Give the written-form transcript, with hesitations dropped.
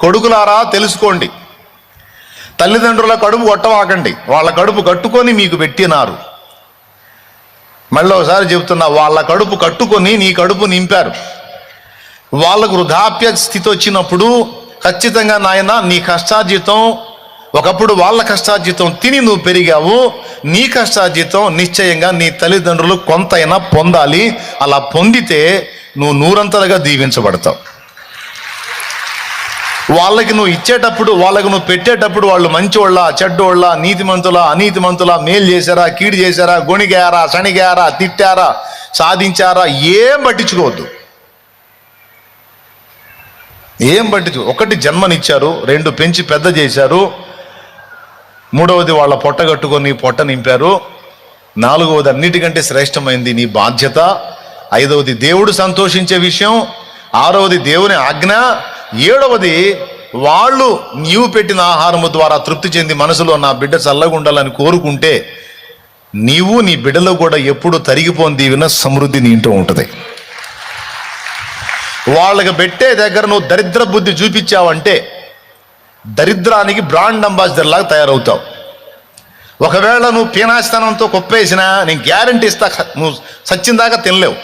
కొడుకులారా తెలుసుకోండి, తల్లిదండ్రుల కడుపు కొట్టవాకండి, వాళ్ళ కడుపు కట్టుకొని మీకు పెట్టినారు. మళ్ళీ ఒకసారి చెబుతున్నా, వాళ్ళ కడుపు కట్టుకొని నీ కడుపు నింపారు. వాళ్ళకు వృద్ధాప్య స్థితి వచ్చినప్పుడు ఖచ్చితంగా నాయన నీ కష్టార్జితం, ఒకప్పుడు వాళ్ళ కష్టార్జితం తిని నువ్వు పెరిగావు, నీ కష్టార్జితం నిశ్చయంగా నీ తల్లిదండ్రులు కొంతైనా పొందాలి. అలా పొందితే నువ్వు నూరంతలుగా దీవించబడతావు. వాళ్ళకి నువ్వు ఇచ్చేటప్పుడు, వాళ్ళకు నువ్వు పెట్టేటప్పుడు వాళ్ళు మంచోళ్ళ, చెడ్డోళ్ళ, నీతిమంతుల, అనీతిమంతుల, మేలు చేశారా, కీడు చేశారా, గొణిగారా, శనిగారా, తిట్టారా, సాధించారా, ఏం పట్టించుకోవద్దు. ఒకటి జన్మనిచ్చారు, 2 పెంచి పెద్ద చేశారు, 3వది వాళ్ళ పొట్ట కట్టుకొని పొట్ట నింపారు, 4వది అన్నిటికంటే శ్రేష్టమైంది నీ బాధ్యత, 5వది దేవుడు సంతోషించే విషయం, 6వది దేవుని ఆజ్ఞ, 7వది వాళ్ళు నీవు పెట్టిన ఆహారము ద్వారా తృప్తి చెంది మనసులో నా బిడ్డ చల్లగా ఉండాలని కోరుకుంటే నీవు నీ బిడ్డలో కూడా ఎప్పుడు తరిగిపోని దీవెన సమృద్ధి నీ ఇంట్లో ఉంటుంది. వాళ్ళకి పెట్టే దగ్గర నువ్వు దరిద్ర బుద్ధి చూపించావంటే దరిద్రానికి బ్రాండ్ అంబాసిడర్ లాగా తయారవుతావు. ఒకవేళ నువ్వు పీనాస్థానంతో కుప్పేసినా నేను గ్యారంటీ ఇస్తా, నువ్వు సచ్చిందాకా తినలేవు.